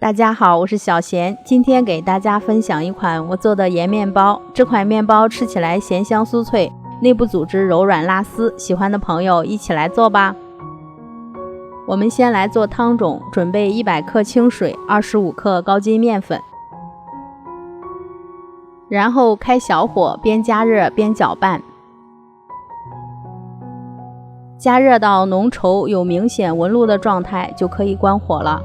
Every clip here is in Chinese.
大家好，我是小贤，今天给大家分享一款我做的盐面包。这款面包吃起来咸香酥脆，内部组织柔软拉丝，喜欢的朋友一起来做吧。我们先来做汤种，准备100克清水，25克高筋面粉，然后开小火，边加热边搅拌，加热到浓稠有明显纹路的状态就可以关火了。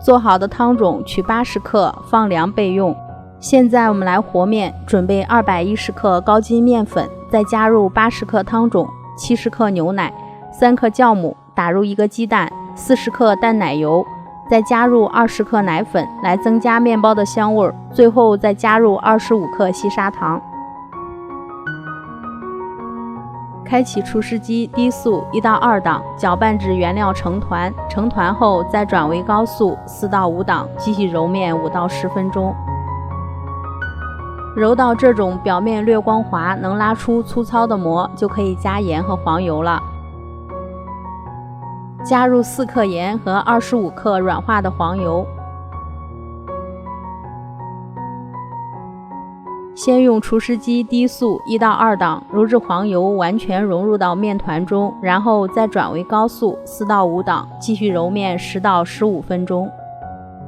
做好的汤种取80克放凉备用。现在我们来和面，准备210克高筋面粉，再加入80克汤种、70克牛奶、3克酵母，打入1个鸡蛋、40克淡奶油，再加入20克奶粉来增加面包的香味，最后再加入25克细砂糖。开启厨师机，低速1到2档，搅拌至原料成团，成团后再转为高速4到5档，继续揉面5到10分钟。揉到这种表面略光滑，能拉出粗糙的膜，就可以加盐和黄油了。加入4克盐和25克软化的黄油。先用厨师机低速1到2档揉至黄油完全融入到面团中，然后再转为高速4到5档，继续揉面10到15分钟。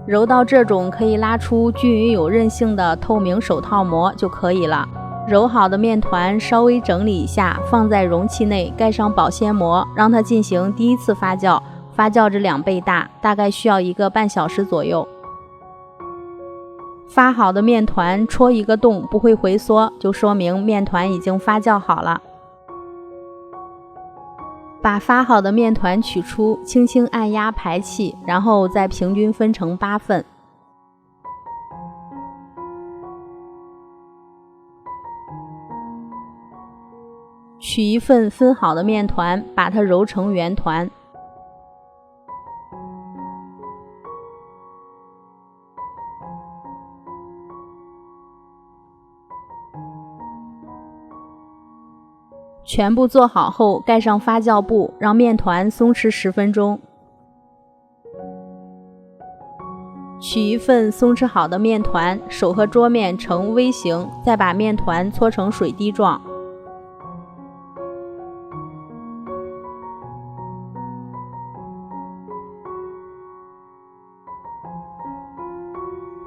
揉到这种可以拉出均匀有韧性的透明手套膜就可以了。揉好的面团稍微整理一下，放在容器内，盖上保鲜膜，让它进行第一次发酵，发酵至2倍大，大概需要1个半小时左右。发好的面团戳一个洞不会回缩，就说明面团已经发酵好了。把发好的面团取出，轻轻按压排气，然后再平均分成8份。取一份分好的面团，把它揉成圆团。全部做好后，盖上发酵布，让面团松弛10分钟。取一份松弛好的面团，手和桌面呈 V 型，再把面团搓成水滴状。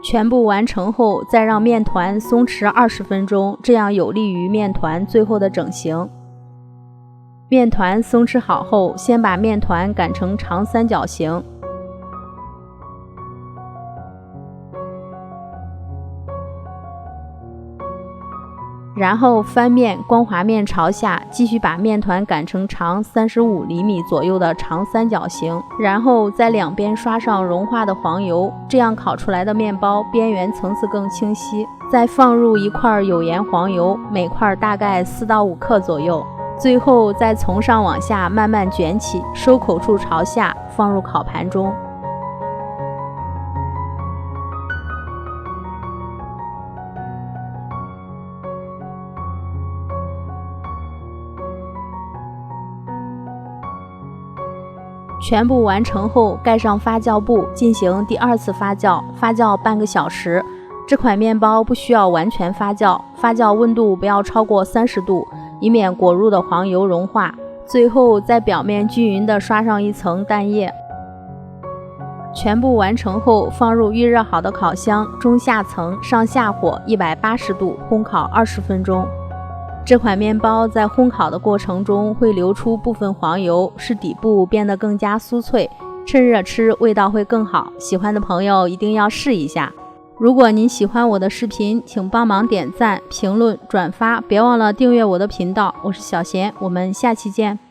全部完成后，再让面团松弛20分钟，这样有利于面团最后的整形。面团松弛好后，先把面团擀成长三角形，然后翻面，光滑面朝下，继续把面团擀成长35厘米左右的长三角形，然后在两边刷上融化的黄油，这样烤出来的面包边缘层次更清晰。再放入1块有盐黄油，每块大概4到5克左右。最后再从上往下慢慢卷起，收口处朝下，放入烤盘中。全部完成后，盖上发酵布，进行第2次发酵，发酵半个小时。这款面包不需要完全发酵，发酵温度不要超过30度，以免裹入的黄油融化。最后在表面均匀地刷上一层蛋液。全部完成后，放入预热好的烤箱，中下层上下火180度烘烤20分钟。这款面包在烘烤的过程中会流出部分黄油，使底部变得更加酥脆，趁热吃味道会更好。喜欢的朋友一定要试一下。如果您喜欢我的视频，请帮忙点赞、评论、转发，别忘了订阅我的频道。我是小贤，我们下期见。